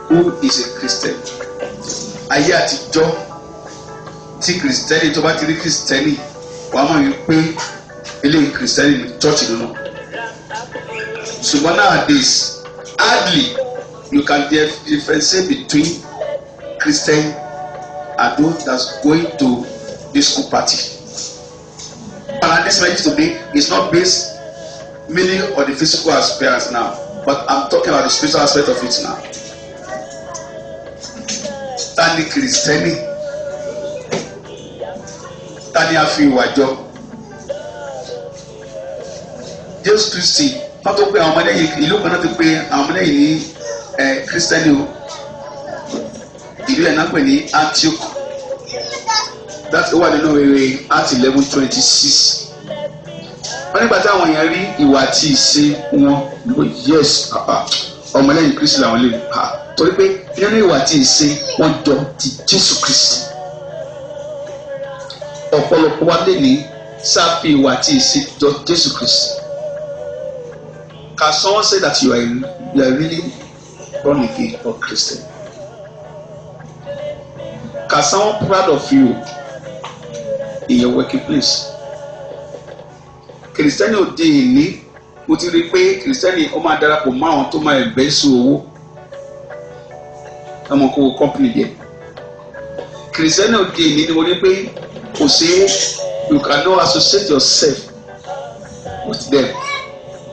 who is a Christian. Ayé àtijọ́ tí Kristẹni tó bá ti rí Kristẹni wàá mọ̀ wípé eléyìí Kristẹni ní church nínú. Ṣùgbọ́n nowadays hardly you can differentiate between Christian and those that's going to disco party. And this message today is not based mainly on the physical aspect now, but I'm talking about the spiritual aspect of it now. Tani Kristẹni, tani a fi ìwà jọ. Jésù Kristi wọ́n tó pe àwọn ọmọdé yìí ìlú kan náà ti pe àwọn ọmọdé yìí ní Kristẹni o. Ìlú ẹ̀ náà pè ní Antioch. That's wà nínú ìwé Acts 11:26. Wọ́n nígbà tí àwọn èèyàn rí ìwà àti ìṣe wọn yes ọmọlẹ́yìn Kristi làwọn lè torí pé nínú ìwà àti ìṣe wọn jọ ti Jésù Kristi. Ọ̀pọ̀lọpọ̀ wa lè ní sáfì ìwà àti ìṣe jọ Jésù Kristi. Can someone say that you are really born again or Christian? Can someone proud of you in your working place? Kristẹni òde ìní mo ti rí pé Kristẹni ó máa darapọ̀ mọ́ àwọn tó máa ẹ̀bẹ̀ sí owó ọmọ kó company yẹ. Kristẹni òde ìní ni mo rí pé kò sí you cannot associate yourself with them.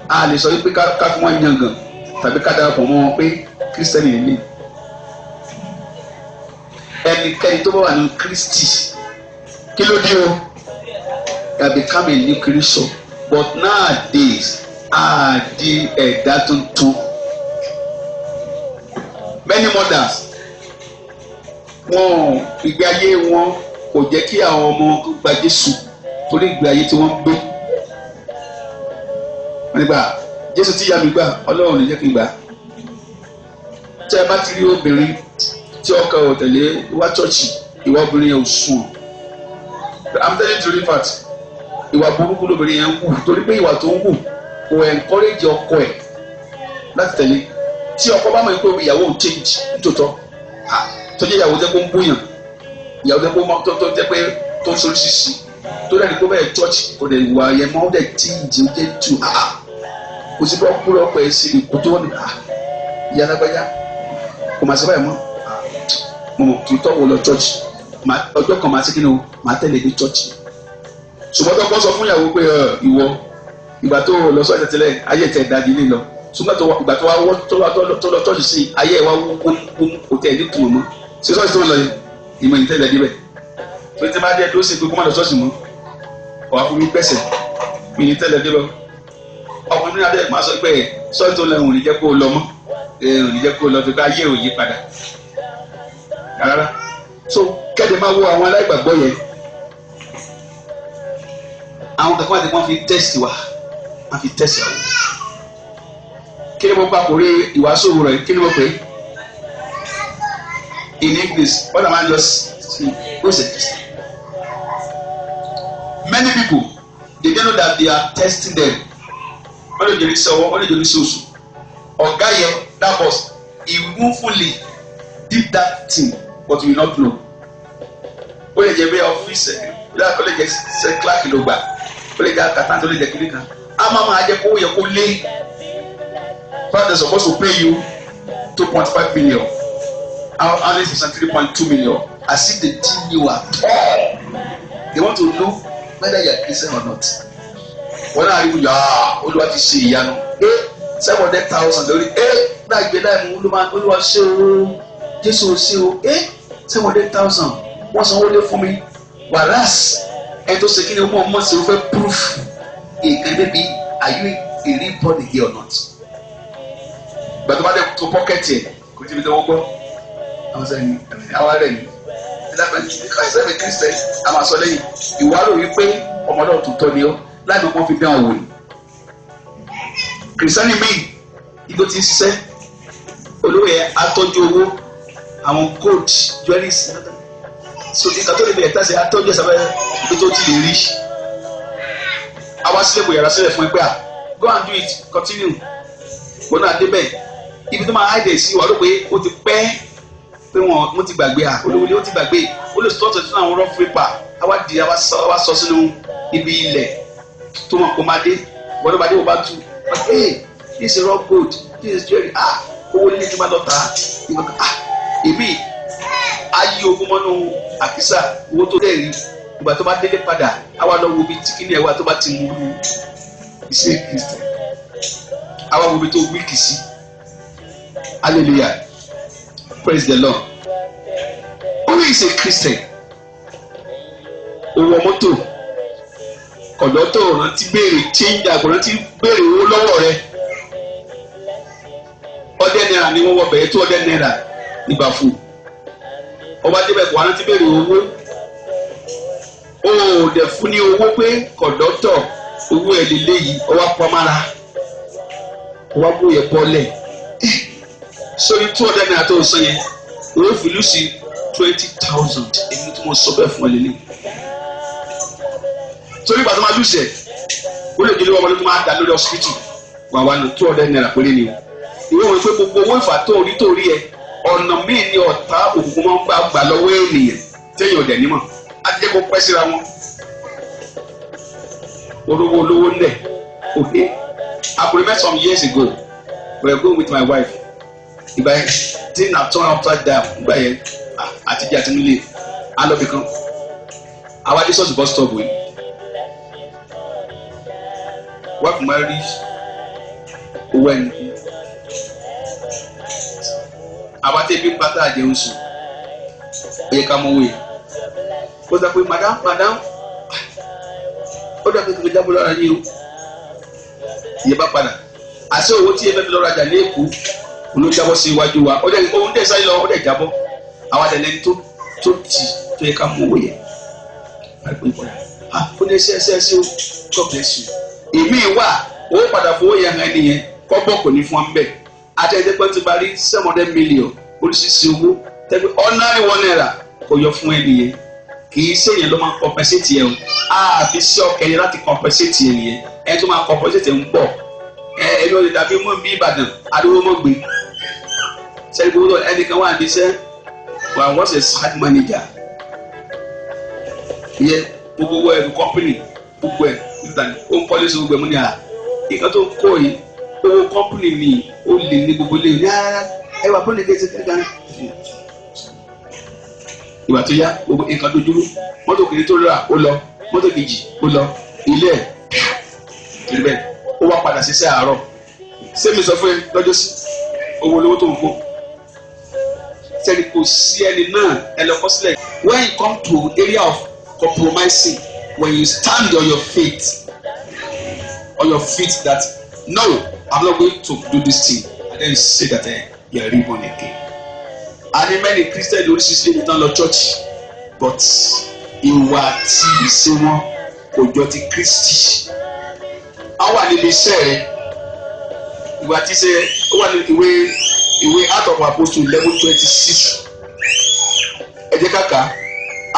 A lè sọ wípé ká fún wọn yangàn tàbí ká darapọ̀ mọ́ wọn pé Kristẹni ìní. Ẹnikẹ́ni tó bá wà ní Kristi kí ló dé o? They become a new creation. But nowadays di ẹ̀dá tuntun. Many mothers wọn ìgbé ayé wọn kò jẹ́ kí àwọn ọmọ gba Jésù torí ìgbé ayé tí wọ́n gbé. Wọ́n nígbà Jésù tí ìyá mi gbà Ọlọ́run ní jẹ́ kí n gbà. Tí ẹ bá ti rí obìnrin tí ọkọ ò tẹ̀lé wá chọ́ọ̀chì ìwà obìnrin yẹn ò sùn. I'm telling you the fact. Ìwà burúkú lóbìnrin yẹn ń wù torí pé ìwà tó ń wù kò encourage ọkọ ẹ̀ láti tẹ̀lé. Tí ọkọ bá mọ̀ pé ìyàwó ń change nítòótọ́ tó jẹ́ ìyàwó jẹ́ pé ń bóyàn ìyàwó jẹ́ pé tó jẹ́ pé tó ń sorí ṣíṣí tó dẹ̀ ní pé bẹ́ẹ̀ church kò dẹ̀ ìwà yẹn mọ́ ó dẹ̀ change ó jẹ́ tù kò sí bọ́ kúrò ọkọ ẹ̀ sí kò tó ní ìyá lágbájá kò máa ṣe báyìí mọ́ mo mọ̀ kí n tọ́wọ́ lọ church ọjọ́ kan máa ṣe kí ni o máa tẹ̀lé ní church. Ṣùgbọ́n tó kọ́ sọ fún ìyàwó pé ìwọ ìgbà tó lọ sọ ìtẹ̀tẹ̀lẹ̀ ayé tẹ̀ dájú ilé lọ ṣùgbọ́n ìgbà tó wá wọ́ tó lọ tọ́jú sí ayé wa wọ́n kò tẹ̀ ní tùmọ̀ mọ́ ṣé sọ́ọ̀sì tó ń lọ yẹn ìmọ̀ ìtẹ̀lẹ̀ díbẹ̀ tó ti máa dé tó sì pé kó má lọ sọ́ọ̀sì mọ́ ọ̀wá fún mi pẹ̀sẹ̀ mi ní tẹ̀lẹ̀ díbẹ̀ ọkùnrin náà dẹ̀ máa sọ pé sọ́ọ̀sì tó ń lọ òun ò ní jẹ́ kó lọ mọ́ òun ò ní jẹ́ kó lọ tó bá ayé ò yí padà rárá so kẹ́ẹ̀dẹ̀ máa wo àwọn aláìgbàgbọ́ yẹn àwọn kankan àti wọn fi tẹ́sì wa wọn fi tẹ́sì àwọn kí ni mo pa kò rí ìwàásù rẹ̀ kí ni mo pè é in English what am I just saying who's a Christian? Many people they don't know that they are testing them wọ́n lè jẹ́rìí sọ́wọ́ wọ́n lè jẹ́rìí sọ́ọ̀sù ọ̀gá yẹn that boss he willfully did that thing but we not know ó lè jẹ́ bí ọ́fíìsì ó lè jẹ́ sẹ́ kíláàkì ló gbà ó lè jẹ́ àkàtà tó lè jẹ́ kíní kan á máa jẹ́ kó yẹ kó lé but they supposed to pay you 2.5 million only 3.2 million as if they didn't know at all they want to know whether you are Christian or not wọ́n náà rí wúyà olúwa ti ṣe ìyanu 700,000 lórí náà gbé láì mú olúwa ṣe o Jésù ṣe o 700,000 wọ́n sanwó lé fún mi whereas ẹni tó ṣe kí ni ọmọ ṣe o fẹ́ proof èké bébí are you a real born again or not gbàtọ́ bá dé tó pọ́kẹ́tì ẹ̀ kò tí ì fi tẹ́wọ́ gbọ́ àwọn sẹ́yìn àwọn rẹ̀ ni ẹ̀sẹ̀ mi Christian àwọn àṣọ lẹ́yìn ìwárò wípé ọmọ náà tó tọ́ ni ọ́ láì wọ́n fi dán wò ni kìrìsìtẹ́nì míì igbó ti ń ṣiṣẹ́ olówó yẹn atọ́jú owó àwọn gold jewelries so ìka tó lè bẹ̀rẹ̀ tá a ṣe atọ́jú ẹ̀ sábẹ́ ibi tó ti lè rí àwa sílẹ̀ kò yàrá sílẹ̀ fún ẹ pé go and do it continue kò náà débẹ̀ ibi tó máa háìdẹ̀ sí wà ló pé ó ti pẹ́ pé wọ́n ti gbàgbé olówó ni ó ti gbàgbé ó lè tọ́jú sínú àwọn rough paper àwa sọ sínú ibi ilẹ̀ tó mọ̀ kó máa dé wọ́n ló máa dé wọ́n bá tú hey this is raw gold this is jewelry owó nílé tí wọ́n lọ tà èmi ayé ogun mọ́nú àkísà owó tó dẹ̀ rí ìgbà tó bá délé padà àwa lọ wo ibi tí kíní ẹ̀wà tó bá ti mú un ìṣe Kristi àwa wo ibi tó wíìkì sí hallelujah praise the Lord who is a Christian owó mọ́tò kọ̀dọ́tọ̀ rántí béèrè change àgbọ̀n rántí béèrè owó lọ́wọ́ rẹ $100 ni wọ́n wọ bẹ̀rẹ̀ tó $100 nígbà fún ọba débẹ̀ kò rántí béèrè owó ó dẹ̀ fún ní owó pé kọ̀dọ́tọ̀ owó ẹ̀ lélẹ́ yìí ọwọ́ pọ́nmára ọwọ́ bóyẹ bọ́lẹ̀ sórí $200 tó sọ yẹn owó fìlú sí 20,000 èmi tí mo sọ bẹ́ẹ̀ fún ọ lélẹ́ torí ìgbà tó máa lùsẹ̀ ó lè jẹ́ lọ́wọ́ ọmọdé tó máa dá lórí ọsibítù wà wá ní $200 péré ni o ìwé wọn pé gbogbo owó ìfà tó rí ẹ ọ̀nà míì ní ọ̀tá òkùnkùn máa ń gbà lọ́wọ́ ènìyàn téèyàn ọ̀dẹ̀ nímọ̀ á ti jẹ́ kó pẹ́ síra wọn olówó ńlẹ̀ òkè I met some years ago we were going with my wife ìgbà yẹn tí na turn upside down ìgbà yẹn àtijọ́ àti nílé alọ́bì kan àwa dé sọ́ọ̀tù bus stop wẹ̀ wife máa rí owó ẹni àwa tẹ́ bí pátá àjẹun sùn ó yẹ ká mọ owó yẹn ó sọ pé madam ó dàbí kí n jábọ́ lọ́ra yín o ìyẹn bá padà àṣẹ owó tí ẹ fẹ́ fi lọ́ra jà ní Èkó olójábọ́ sí iwájú wa ó dẹ̀ ohun dẹ̀ sáyé lọ ó dẹ̀ jábọ́ àwa dẹ̀ lẹ́ni tó yẹ ká mọ owó yẹn ó ní ẹsẹ̀ o God bless you èmi wà ó padà fowó yẹn hàn ẹnìyẹn kọ́bọ̀ kò ní fún ọ bẹ́ẹ̀ àtẹ̀jẹ́pẹ́ ti parí $700 million oríṣiríṣi owó tẹ́gbẹ́ $1 kò yọ fún ẹnìyẹn kì í ṣèyẹn ló máa ń compensate yẹn o àfi sí ọkẹ yẹn láti compensate yẹn nìyẹn ẹni tó máa compensate ń pọ̀ ẹni ò lè dàbí mú bí Ìbàdàn adúgbò mọ́ gbé sẹ́ni gbogbo ẹnìkan wà ní iṣẹ́ wà wọ́n ṣe site manager yẹ gbogbo ẹ̀rù company gbogbo ẹ̀ ó ń pọ́lísì gbogbo ẹ̀ mú ní nǹkan tó ń kó yìí owó company mi ó lè ní gbogbo lè ní ẹ wà fún nìkan ṣe gan ìwà tó yá gbogbo nǹkan tó dúró mọ́tò kìíní tó rà ó lọ mọ́tò kejì ó lọ ilé ẹ̀ kiri bẹ́ẹ̀ ó wá padà síṣẹ́ àárọ̀ sẹ́mi sọ fún ẹ lọ́jọ́ sí owó olówó tó ń kó sẹ́ni kò sí ẹni náà ẹ lọ kọ́ sílẹ̀ when you come to area of compromising when you stand on your feet that no I'm not going to do this thing and then you say that you are reborn again. And many Christians oríṣiríṣi lè tán lọ church but ìwà àti ìṣe wọn kò jọ ti Kristi. a wà níbi iṣẹ́ rẹ̀ ìwà àti ìṣe ó wà ní ìwé Acts of Apostles 11:26 ẹ jẹ́ ká kà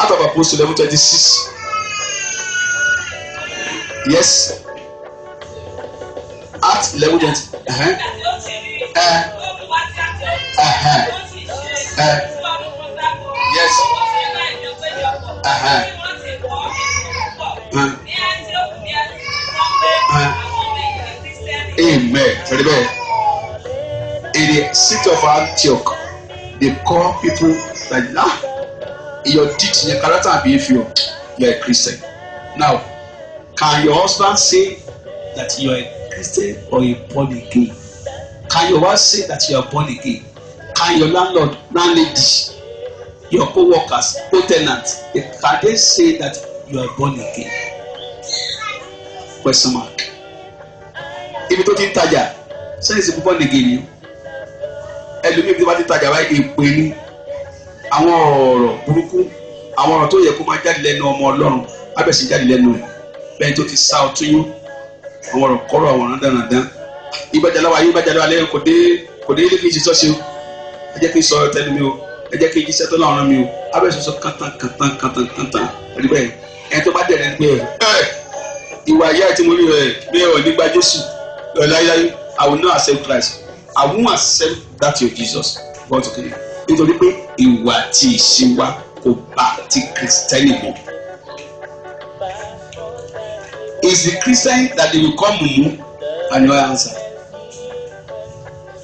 Acts of Apostles 11:26 yes Acts 11:20 yes. Amen. Very well. In the city of Antioch, they call people like in your deeds, in your character and behavior, you are a Christian. Now, can your husband say that you are a Christian or a born again? Can your wife say that you are born again? Can your landlady, your co-workers, co-tenants, can they say that you are born again? Question mark. Ibi tó ti ń tajà sẹ́yìn sí born again ni ẹlòmíì ibi tó bá ti ń tajà báyìí èpè ni àwọn ọ̀rọ̀ burúkú àwọn ọ̀rọ̀ tó yẹ kó máa jáde lẹ́nu ọmọ Ọlọ́run abẹ́sí jáde lẹ́nu ẹ̀ bẹ́ẹ̀ tó ti sá ọtún yó àwọn ọ̀rọ̀ kọ́rọ̀ àwọn ọ̀rọ̀ dandan ìbàjẹ́láwa yóò bàjẹ́láwa lẹ́yìn kò dé ilé kí n ṣe sọ́ṣẹ́ o ẹ jẹ́ kí n sọ ọ̀rọ̀ tẹ́lẹ̀ mi o ẹ jẹ́ kí n jíṣẹ́ tó láwọn mi o abẹ́sí sọ kàntàn ẹ̀rí bẹ́ẹ̀ ẹ̀ tó bá dẹ̀rẹ̀ gbé ẹ̀ ìwà ìyá tí mo rí rẹ̀ bí ẹ̀ nígbà Jésù láyé I will not accept Christ I won't accept that your Jesus. But okay. Nítorí pé ìwà tí ìṣe wa kò bá ti Kristẹni mu. Is the Christian that they will call mumu and you answer?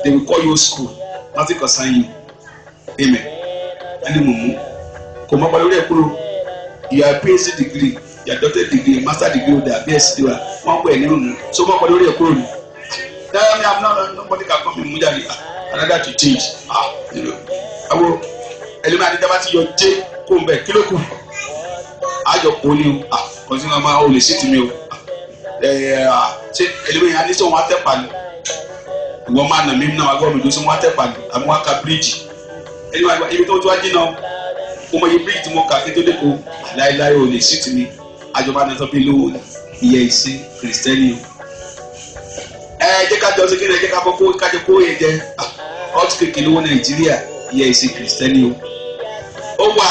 They will call you school. Nothing concern you. Amen. Any mumu. Come up with a you have PhD degree, your doctorate degree, master degree, or BSc degree. One way, so much for the crew. I'm not nobody can come in Mujari. Another to change. You know. I will eliminate your J. Come back. Kilo. I just call you. Because I'm only sitting me. Say eliminate. I need some water pan. Woman, I mean now I go to do some water pan. I'm walk a bridge. Anyway, if you don't want to know, come you bridge to Moka into the pool. Lie only sit me. I just want to be low. Yes, Christian. Jẹ́ ká jọ sí kí ni jẹ́ ká kọ́kọ́ ká jẹ́ kó yẹ jẹ́ ọtí kékeré owó Nàìjíríà yẹ ìsìn kìrìsìtẹ́nì o. Ó wà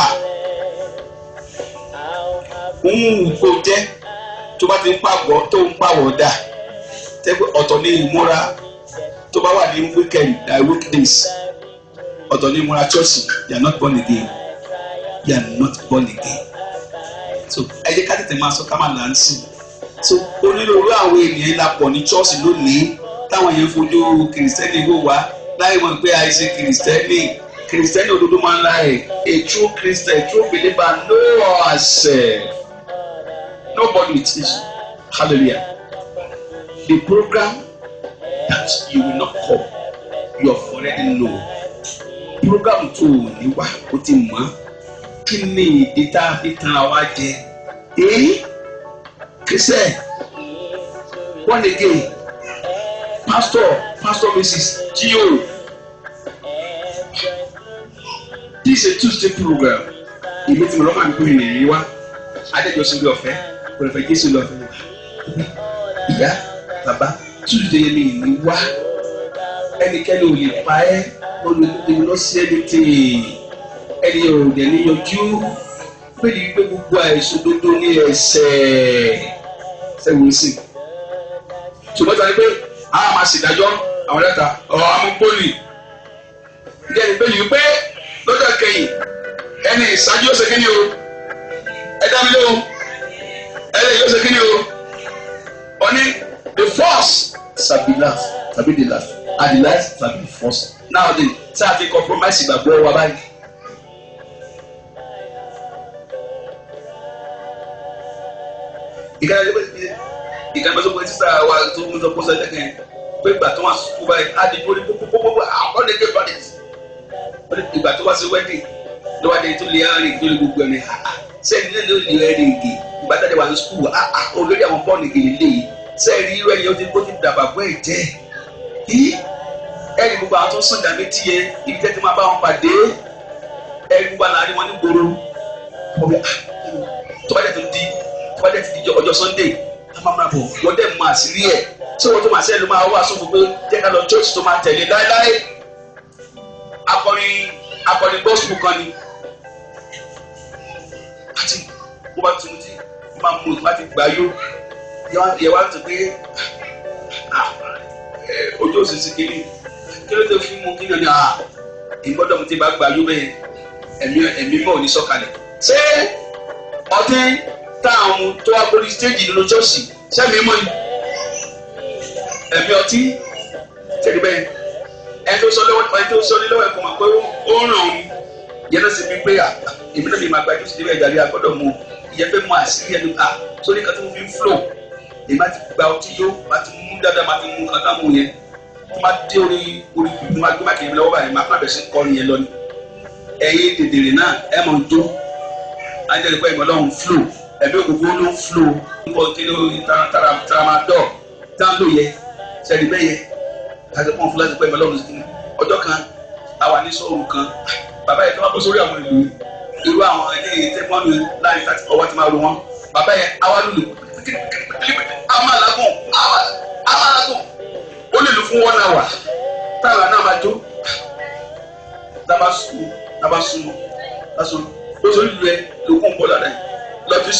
ń kó jẹ́ tó bá ti ń pàgọ́ tó ń pàwọ̀ dà tẹ́gbẹ́ ọ̀tọ̀ ní ìmúra tó bá wà ní weekdays ọ̀tọ̀ ní ìmúra church you are not born again you are not born again. So ẹ jẹ́ ká tètè máa sọ ká máa là ń sìn. So onírúurú àwọn ènìyàn la pọ̀ ní chọ́ọ̀sì lónìí táwọn yẹn fojú kìrìsìtẹ́nì wò wá láì mọ̀ pé àìsí kìrìsìtẹ́nì òdodo máa ń la ẹ̀ a true Christian a true believer know ourselves nobody will teach you hallelujah. The program that you will not come you already know program tó o ní wá o ti mọ̀ kí ni ìdí tá a fi tan àwa jẹ Christian, born again, Pastor Mrs. Gio. This is a Tuesday program. You meet me, Roman Queen, you are. I did just go fair, but if I get you love, yeah, Baba, Tuesday, you are. Any kind of you buy, but you will not see anything. Any of the new Jew. Pé ní pé gbogbo àìsàn dodo ní ẹsẹ̀ ṣẹ́gun sí. Ṣùgbọ́n tí a ní pé a máa ṣèdájọ́ àwọn ẹ̀ta amúgbóni. Ìjẹ́ ní pé yìí pé lọ́jọ́ kẹyìn ẹni ìṣáájú ó ṣe kí ni o? Ẹ dá mi lóhùn. Ẹni yóò ṣe kí ni o? Wọ́n ní the first shall be last, shall be the last, and the last shall be the first. Nowadays, ṣé a ti compromise ìgbàgbọ́ wa báyìí? Ìkànnì pé sísá wa tó ń sọ sẹ́jẹ̀ kan pé ìgbà tó wà sùkúù báyìí á di lórí pópópópó àwọn ọ̀dẹ̀ gé bọ́dẹ̀ ìgbà tó wá sí wẹ́dì lọ́wọ́ adé tó lè rìn lórí gbogbo ẹ̀rìn sẹ́yìn nílẹ̀ ló lè rìn ìgè ìgbà tó wà ní sùkúù olórí àwọn bọ́ọ̀lù ìgè lè yìí sẹ́yìn irú ẹ̀yìn ó ti dàbà bọ́ ẹ̀ jẹ́ ẹ̀rìn gbogbo àwọn tó sàn dàbí tiẹ̀ ibi tẹ́ ti máa bá wọn pàdé ẹ̀rìn gbogbo àlàyé wọn ní gbòòrò tó bá dẹ̀ ti di ọjọ́ Sunday amamrabo wọ́n dẹ̀ mọ àṣírí ẹ̀ ṣé wọ́n tó máa ṣe ẹ̀ ló máa wá sófin pé jẹ́ ká lọ church tó máa tẹ̀lé láéláé akọrin gospel kan ni àti wọ́n bá tún ti wọ́n máa mú ìgbà tí gbà yó yẹ wá tó pé ojú òṣìṣì kìíní kí ló dé fún mu kí ni ìgbọ́dọ̀ mo ti bá gbà yó bẹ́ẹ̀ ẹ̀mí mọ́ ò ní sọ̀kalẹ̀ ṣé ọtí táwọn tó wá borí stéèjì nínú ṣọ́ọ̀ṣì sẹ́mi mọ́ ni ẹ̀mí ọtí tẹ̀lé bẹ́ẹ̀ ẹ̀ tó sọ ní lọ́wọ́ ẹ̀kọ́ mọ̀ pé ó ràn ọ́n yẹn náà sì fi pé èmi náà mi máa gba jùsí níbẹ̀ ìjàre agbọ́dọ̀ mu ìyẹn fẹ́ mọ àṣírí ẹnu sórí kan tó fi ń flow èmi máa ti gba ọtí yó máa ti mú dáadáa máa ti mú kan táwọn yẹn tó máa dé orí kùkù máa gbé mákìrì lọ́wọ́ báyìí máa pàbẹ̀ sí kọrin yẹn lọ ni ẹ̀yin dèdèrè náà ẹ̀ mọ̀ tó ajẹ́rìí pé ìmọ̀ lọ́hùn flow ẹ̀mí òkùnkùn ló ń flow nǹkan kí ló taramadol dáńdó yẹ sẹ́ni bẹ́ẹ̀ yẹ àti pọ́n fúláṣí pé ìmọ̀ lọ́hùn sí kìnnì ọjọ́ kan àwa ní sọ́ọ̀rù kan bàbá yẹn tó wá bọ́ sórí àwọn ìlú irú àwọn ilé tẹ́gbọ́nù láàrin tàbí ọwọ́ ti máa ro wọn bàbá yẹn àwa lùlù amálágùn ó lè lù fún 1 hour táwọn náà máa jó tábà sùn ó sọ ìlú ẹ lókun bọ́ lára yìí lọ́fi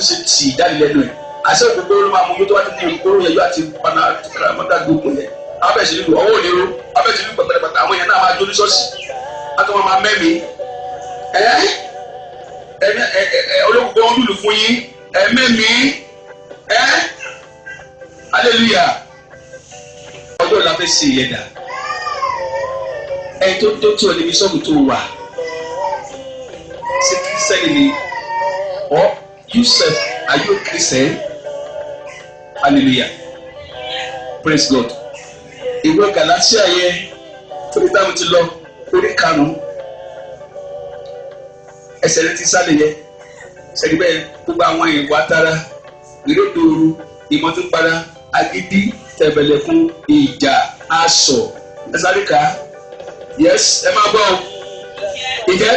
ṣe tì jáde lẹ́nu ẹ̀ àṣẹ òkúkú ló máa mú yóò tó wá ti mú ìkóró yẹn yóò àti panadà gbogbo yẹn abẹ́sì nílùú ọwọ́ òníró abẹ́sì nílùú pẹ̀pẹ̀pẹ̀pẹ̀ àwọn yẹn náà máa jó ní ṣọ́ọ̀ṣì àti wọn máa mẹ́mí olókùnkùn wọn lùlù fún yín mẹ́mí hallelujah ọjọ́ la fẹ́ ṣe yẹn dà ẹ tó tó níbi sọ́ọ̀bù tó wà ṣé kírísítẹ́nì ni or you sef are you a Christian hallelujah praise God ìwé Galatia yẹn torí táwọn ti lọ orí karùn-ún ẹsẹ̀ rẹ ti sálẹ̀ yẹ sẹ́ni bẹ́ẹ̀ gbogbo àwọn ìwà tara ìrédòoru ìmọ̀túnpara agídí tẹ̀bẹ̀lẹ̀kún ìjà aṣọ ẹ̀sárìkà yes ẹ máa gbọ́ ìjẹ́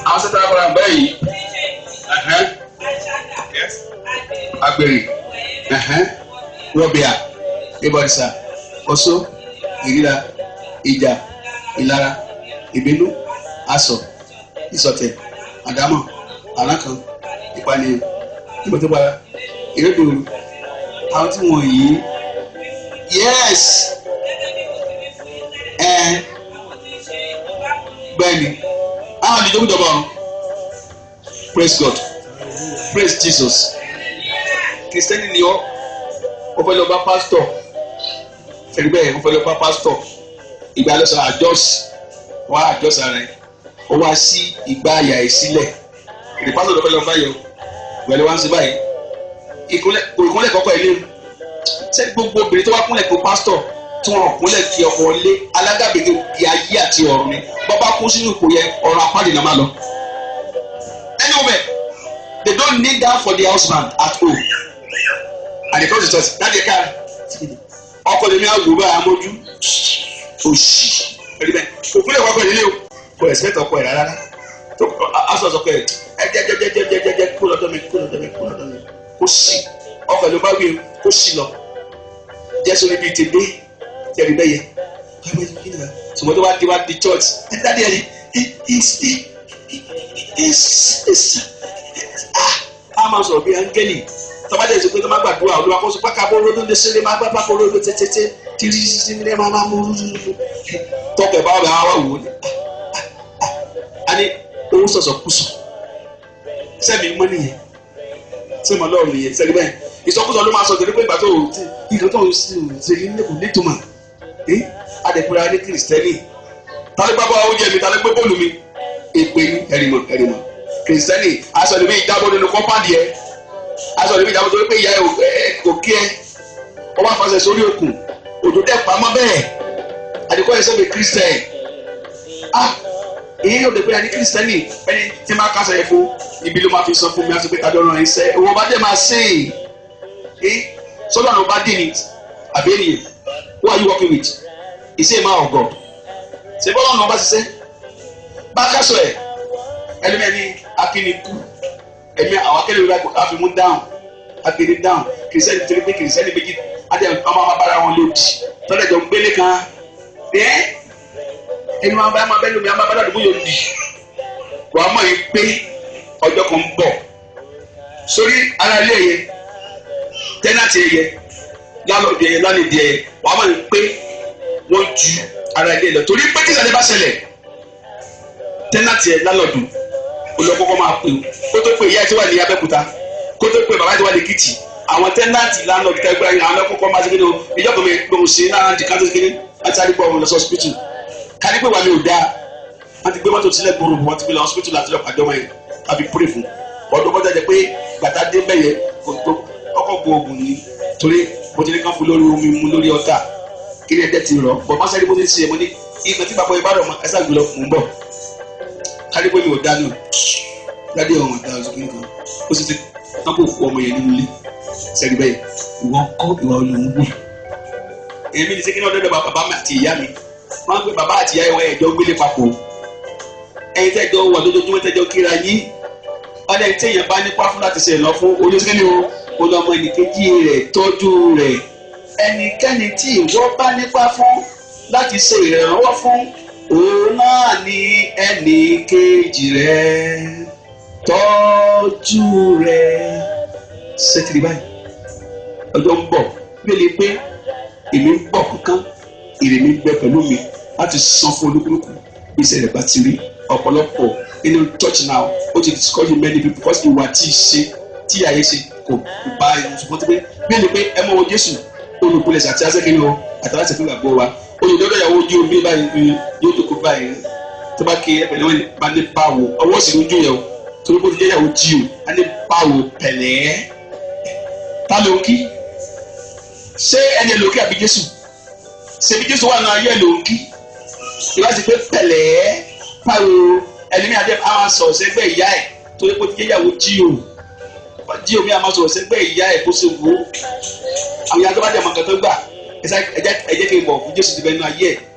àwọn sẹ́tà àbúrò àgbẹ̀ yìí agbèrè rọ́bìà ìbọ̀rìṣà ọ̀ṣọ́ ìríra ìjà ìlara ìbínú asọ̀ ìṣọ̀tẹ̀ àdámọ̀ àránkàn ìpànìyàn ìmọ̀tòpara ìrédòoru àwọn tí wọ́n yìí yes bẹ́ẹ̀ni àwọn àdìjọ́ gbọ́dọ̀ bọ̀ praise God praise Jesus kìrìsìtẹ́nì ni ọ́ fẹ́ lọ bá pásítọ̀ ṣẹ̀rí bẹ́ẹ̀ wọ́n fẹ́ lọ bá pásítọ̀ ìgbà lọ́sọ̀ àjọsí wá àjọsí ara ẹ̀ ó wá sí ìgbà àyà ẹ̀ sílẹ̀ ìdí pásítọ̀ lọ́fẹ́ lọ bá yọ ìgbà lọ́wọ́ ń ṣe báyìí ìkúnlẹ̀ kọ́kọ́ ilé ṣé gbogbo obìnrin tó wá kúnlẹ̀ kó pásítọ̀ tí wọ́n kúnlẹ̀ fi ọkọ̀ lé alágàbègbè ayé àti ọ̀run ni bàbá kú sínú ipò yẹn ọ̀rọ̀ apáàdé náà máa lọ. Anyway, they don't need that for the husband at home and they come to church láti ẹ̀ka ọkọ̀ lèmi àwòrán àmójú òṣì ẹ̀rí bẹ́ẹ̀ kò kúnlẹ̀ kọ́kọ́ ilé o kò respect ọkọ̀ ẹ̀ rárá aṣọ ọ̀sọ̀kọ̀ ẹ̀ jẹ́jẹ́jẹ́jẹ́jẹ́jẹ́ kó lọ́dọ̀ mi kó sì ọkọ̀ ló bá wí kó sì lọ jẹ́sọ̀ níbi ìtẹ̀dé tẹ̀rí bẹ́yẹ ṣùgbọ́n tó wá di church dáadé ẹ̀ a máa sọ̀rọ̀ bí áńgẹ́lì tọ́ba dẹ̀ ṣe pé tó má gbàdúrà olúwa kó sọ pé kábọ̀ olódó lè ṣeré máa gbá pápá olódó tẹ́tẹ́tẹ́ tí rí sí nílẹ̀ máa mú tọ́kẹ̀ bá ọ̀bẹ àwọn wò ó a ní owó sọ̀sọ̀ kú sọ sẹ́mi mọ́ nìyẹn sẹ́mi ọlọ́run nìyẹn sẹ́mi bẹ́ẹ̀ ìsọkúsọ ló máa sọ torí pé ìgbà tó ìgbà tó ṣe nílẹ̀kùn nítumọ̀ adẹ̀kùnrin ní kìrìsìtẹ́nì tálẹ́gbàbọ̀ oúnjẹ mi tálẹ́gbẹ́ bọ́ọ̀lù mi èpè ní ẹ̀rìmọ̀ kìrìsìtẹ́nì aṣọ ìbí ìjábọ̀ nínú kọ́mpáàdì ẹ̀ aṣọ ìbí ìjábọ̀ torí pé ìyá ẹ̀ kò kí ẹ ọba àfàṣẹ sórí òkun òjò dẹ́ pamọ́ bẹ́ẹ̀ àdìkọ́ ẹ̀ṣẹ́ mi kìrìsìtẹ́nì èyí yóò dé pé ẹni kìrìsìtẹ́nì ẹni tí máa kásẹ̀ yẹ fún ibi ló máa fi sọ fún mi àti pé tàbí ọ̀rọ̀ iṣẹ́ owó bá dé máa sìn sọ́dọ̀ àwọn bá dín ní àbí ènìyàn who are you working with ìṣe máa ọ̀gọ̀ ṣe bọ́lá ọ̀nà ọba ṣiṣẹ́ bá kásọ̀ ẹ̀ ẹlẹ́mẹ̀ẹ́ni akínikú ẹ̀mí àwọn akẹ́lẹ́ ìwé àfimú dáhùn akéde dáhùn kìrìsìtẹ́nì torí pé kìrìsìtẹ́nì méjì adé ọmọ abára wọn lòdì tọ́lẹ̀ jọ ń gbélé kan ẹni máa bá bẹ́ẹ̀ lómi àmọ́ abára àdúgbò yóò di wàá mọ̀ yìí pé ọjọ́ kan ń bọ̀ sórí ara ilé yẹn tẹ́nàtì yẹ lálọ́ọ̀dì yẹ lálẹ́dì yẹ wàá mọ̀ pé wọ́n ju ara ilé lọ torí pé tíṣà lè bá ṣẹlẹ̀ tẹ́nàtì yẹ lálọ́ọ̀dù olùkọ́kọ́ máa pè kó tó pè ìyá ẹ̀ tí wà ní Abẹ́òkúta kó tó pè bàbá ẹ̀ tí wà ní Èkìtì àwọn tẹ́nàtì lálọ́ọ̀dù kẹgbẹ́ àwọn ọlọ́kọ́kọ́ máa ṣe kéde ìjọba mi gbòòrò sí náà di káńtó kéde láti àdìpọ̀ ọ̀hún lọ sí hospital kárí pé wà mí ò dáa wọ́n ti gbé mọ́tò sílẹ̀ gbòòrò wọ́n ti gbé lọ hospital láti lọ pàjọ́ wọn yẹn àbí pray fún ọdún bọ́jà jẹ pé gbàtà dé bẹ́yẹ ọkọ̀ gbòògùn ni torí mo ti ní kán fún lórí omi mu lórí ọ̀tá kí ni ẹ̀dẹ́ ti rọ̀ bọ̀ má sáré bó ti ń ṣe mo ní ìgbà tí bàbá ìbára ọmọ ẹ̀sà gbé lọ mò ń bọ̀ kárí pé mi ò dáná ládé ọmọ ìdá ọ̀sùn nìkan ó sì ti kán kó kó ọmọ yẹn nínú ilé sẹ́ni bẹ́ẹ̀ ìwọ kọ́ ìwà olùwò èmi ní sẹ́kínà ọ̀dọ́dọ̀ bàbá mi àti ìyá mi wọ́n gbé bàbá àti ìyá ẹ̀jọ́ gbélé papọ̀ ẹ̀yin tẹ́jọ́ wà lójoojúmọ́ tẹ́jọ́ kíra yín ọdẹ tí èèyàn bá nípa fún láti ṣe lọ fún olóṣèlú ni o lọmọ ẹnìkejì rẹ̀ tọ́jú rẹ̀ ẹnikẹ́ni tí ìwọ bá nípa fún láti ṣe ìrànlọ́wọ́ fún òun náà ní ẹnìkejì rẹ̀ tọ́jú rẹ̀ ṣètìlì báyìí ọjọ́ ń bọ̀ bíi pé èmi ń bọ̀ kankan èrè mi gbẹ pẹ̀lú mi láti san fún olúkúlùkù bí ìṣẹ̀lẹ̀ bá ti rí ọ̀pọ̀lọpọ̀ inú church now ó ti discourage many people because ìwà tí ì ṣe tí àyè ṣe kò bá ẹnu ṣùgbọ́n tó pé bíi pé ẹ mọ̀ wọ Jésù olùkúlẹ̀ṣẹ̀ àti asẹ́kìnrin o àtàlásẹ̀ fún ìgbàgbọ́ wa olùdókòwò ìyàwó ojú omi báyìí yóò dókòwò báyìí tó bá ké ẹ̀pẹ̀lẹ́ wọn bá ní báwo ọwọ́ sì lójú yẹn o torí bó ti jẹ́ ìyàwó jí o á ní báwo pẹ̀lẹ́ ta ló ń kí ṣé ẹni ẹ̀ ló ń kí àbí Jésù ṣé bí Jésù wà nínú ayé ẹ̀ ló ń kí ìwà sí pé pẹ̀lẹ́ báwo ẹni mi àdé àwọn sọ̀rọ̀ sẹ́gbẹ́ ìyá ẹ̀ torí bó ti jẹ́ ìyàwó jí o jí omi àmọ́ sọ̀rọ̀ sẹ́gbẹ́ ìyá ẹ̀ kó ṣe wò ó àwọn ìyá tó bá jẹ́ ọmọ kan tó gbà ẹ jẹ́ kí n bọ̀ fún Jésù ti bẹ nínú ayé ẹ̀